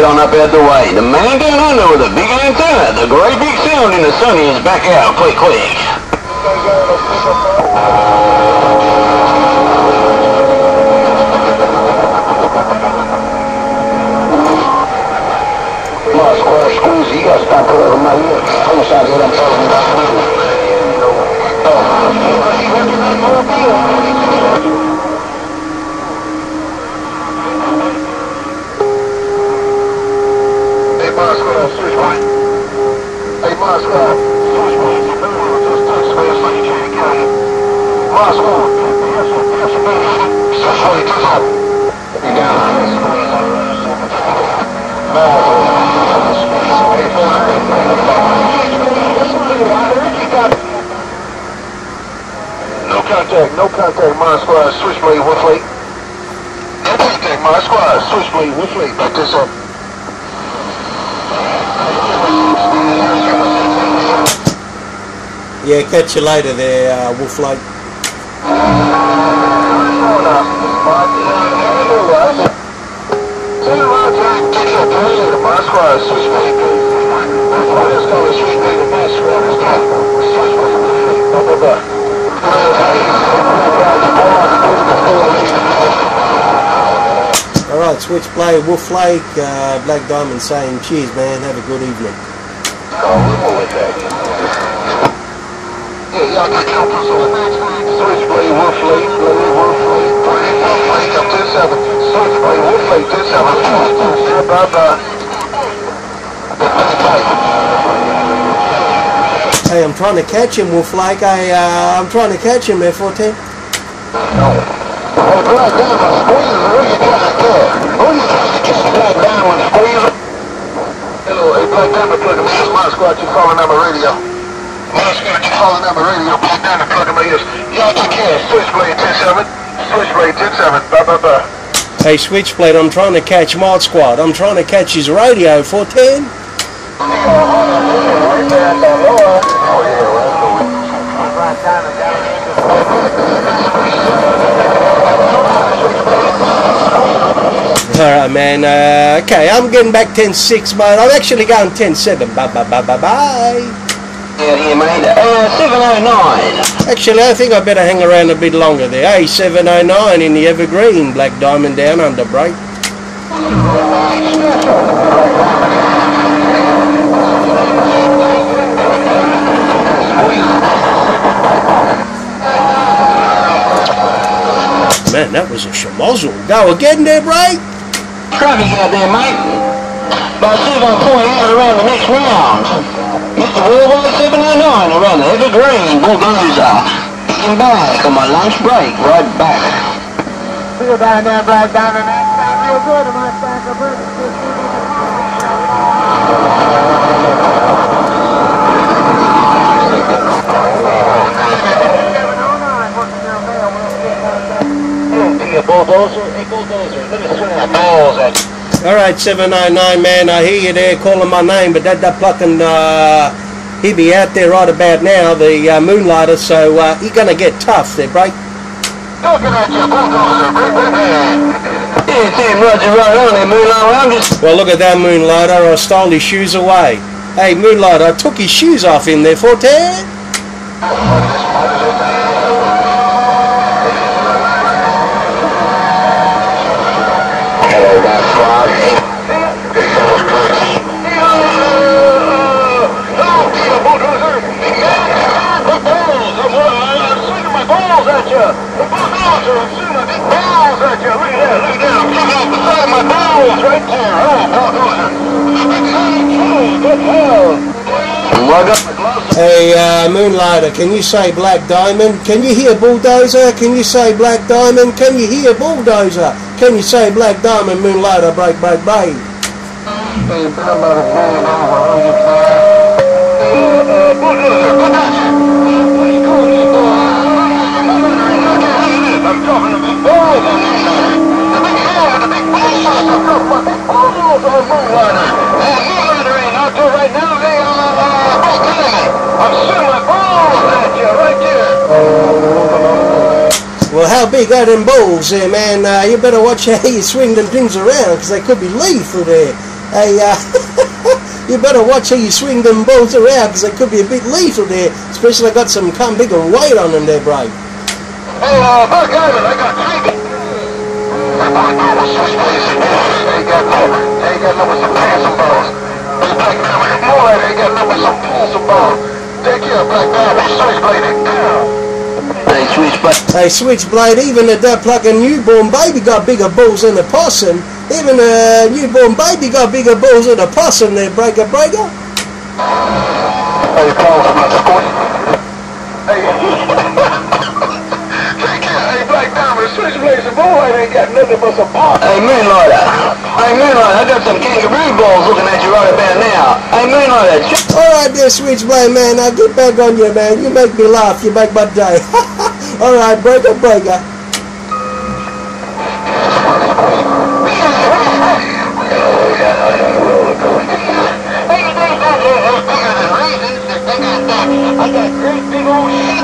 on up out the way. The man down under with a big antenna. The great big sound in the sunny is back out. Quick, quick. You got to stop over my ear. I'm sorry, I'm talking about you. Hey, Moscow, switchblade. Hey, Moscow, switchblade. Moscow, switchblade, touch up. Be down. No contact, my squad, switchblade, Woodflake. No contact, my squad, switchblade, Woodflake. Back this up. Yeah, catch you later there, Woodflake. My squad, switchblade. Let's go, switchblade, my squad. Alright, switchblade, Woodflake, Black Diamond saying cheers man, have a good evening. Switchblade, Woodflake, up to 7. Switchblade, Woodflake, to 7. Bye-bye. Hey, I'm trying to catch him, Woodflake. I'm trying to catch him there, 14. No. Hey, Black Diamond, squeeze. Who you trying to get? Who you trying to get? Black Diamond, squeeze. Hello, hey, Black Diamond, plug him in. My squad, you calling on my radio. My squad, you calling on my radio. Black Diamond, plug him in. Y'all take care. Switchblade, 10-7. Switchblade, 10-7. Bye-bye-bye. Hey, Switchblade, I'm trying to catch Mod Squad. I'm trying to catch his radio, 410. Alright man, okay, I'm getting back 10-6 mate. I'm actually going 10-7. Bye bye bye bye bye. Yeah, here mate, 709. Actually I think I better hang around a bit longer there. Hey, 709 in the Evergreen, Black Diamond down under break. Man, that was a schmozzle. Go again there, break. Traffic out there, mate. About 7.8 around the next round. Mr. Worldwide 709 around the Evergreen Bulldozer. Getting back on my lunch break, right back. Feel down there, Black Diamond, man. Sound real good on my back. Alright, 799 man, I hear you there calling my name, but that plucking, he be out there right about now, the Moonlighter, so you're going to get tough there, break. Looking at you, bulldozer, yeah, Tim, Roger, right on there, Moonlighter, I'm just... Well, look at that Moonlighter, I stole his shoes away. Hey, Moonlighter, I took his shoes off him there, 410. Hey, Moonlighter, can you say Black Diamond? Can you hear Bulldozer? Can you say Black Diamond? Can you hear Bulldozer? Can you say Black Diamond, Moonlighter, break, break, break? Well, how big are them balls there, man? You better watch how you swing them things around, because they could be lethal there. Hey, you better watch how you swing them balls around, because they could be a bit lethal there, especially got some big and weight on them there, bro. Hey, Blackdiamond, I got three. They got numbers some handsome balls. Hey, Blackdiamond, more like they got numbers some handsome balls. Take care, Blackdiamond, switchblade. Hey, switchblade. Hey, switchblade, even a plucking newborn baby got bigger balls than a possum. Even a newborn baby got bigger balls than a possum there, breaker. Hey, Paul from the squad. Hey, take care. Hey, Blackdiamond, switchblade, boy, ain't got nothing but some balls. Hey, Moonlighter. Hey, Moonlighter, I got some kangaroo balls looking at you right about now. Hey, Moonlighter. Alright there, switchblade, man. I'll get back on you, man. You make me laugh. You make my day. Alright, breaker. I got great big old shit.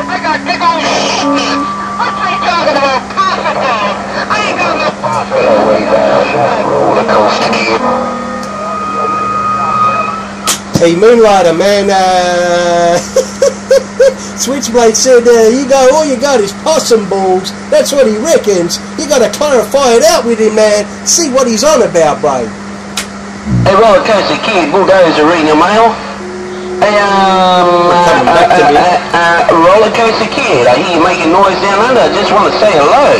I got big old shit. What you talking about, possible? I ain't got no possible. Roller coaster kid. Hey, Moonlighter, man. Switchblade said, all you got is possum balls. That's what he reckons. You got to clarify it out with him, man. See what he's on about, bro. Hey, Roller Coaster Kid, bulldozer reading your mail. Hey, Roller Coaster Kid, I hear you making noise down under. I just want to say hello.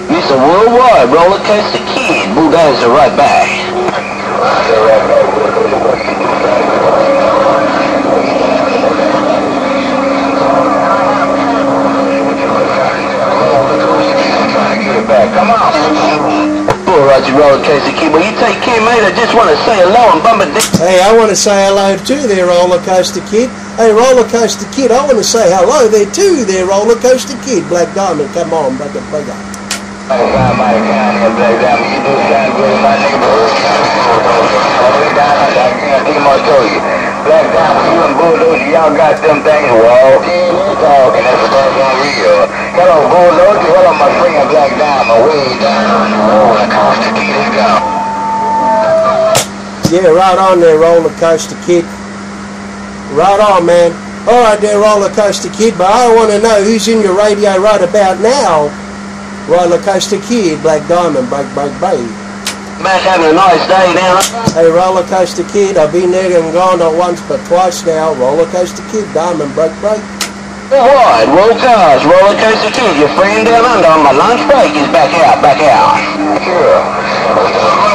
Mr. Worldwide, Roller Coaster Kid, bulldozer right back. Come on. Alright, you Roller Coaster Kid. Well, you take care, mate. I just want to say hello and bump it. Hey, I want to say hello too there, Roller Coaster Kid. Hey, Roller Coaster Kid, I want to say hello there too there, Roller Coaster Kid. Blackdiamond, come on, breaker. Blackdiamond, you do sound good, my nigga. I can't see much of you. Blackdiamond, you and Bulldozer, y'all got them things walking and talking. That's the first one real. Hello, Bulldozer. Hello, my friend Blackdiamond. Way down. Roller coaster kid, let's go. Yeah, right on there, Roller Coaster Kid. Right on, man. Alright there, Roller Coaster Kid, but I want to know who's in your radio right about now. Roller Coaster Kid, Blackdiamond, break. Back having a nice day now. Hey, Roller Coaster Kid, I've been there and gone not once but twice now. Roller Coaster Kid, Diamond, break. Alright, roll cars, Roller Coaster Kid. Your friend down under on my lunch break is back out. Sure.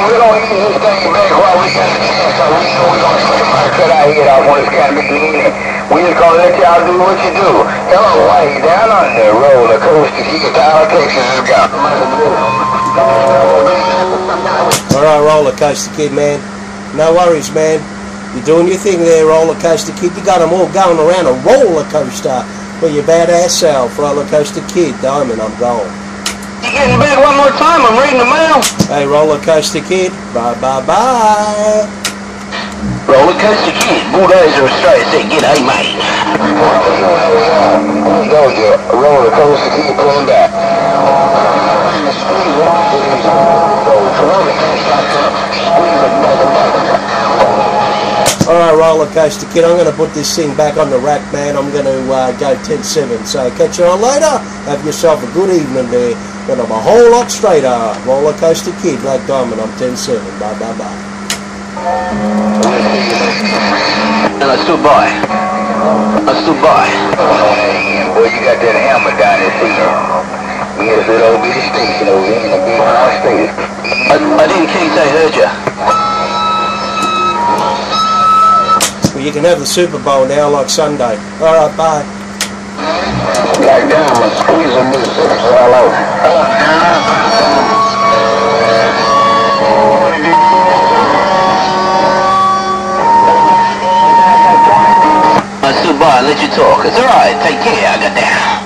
We're going to eat this thing back while we got a chance, so we know we're going to take my cut our head off when it's kind of mean. We just going to let y'all do what you do. Hello, way down under Roller Coaster Kid, Tyler, Texas, let's go. Alright, Roller Coaster Kid, man. No worries, man. You're doing your thing there, Roller Coaster Kid. You got them all going around a roller coaster. Well, you badass self, Roller Coaster Kid. Diamond, I'm gone. You getting back one more time? I'm reading the mail. Hey, Roller Coaster Kid. Bye. Roller Coaster Kid, bulldozer Australia said, g'day, mate. Roller Coaster Kid, pulling back. Alright, Roller Coaster Kid, I'm going to put this thing back on the rack, man. I'm going to go 10-7. So catch you on later. Have yourself a good evening there. But I'm a whole lot straighter. Roller Coaster Kid, Blackdiamond, I'm 10-7. Bye. And I stood by. Boy, you got that hammer down there, see you. We had a little old bitty station over here in the big house station. I didn't Keith, I heard you. Well, you can have the Super Bowl now like Sunday. Alright, bye. Blackdiamond, squeezing me, hello. I stood by and let you talk. It's alright, take care, I got down.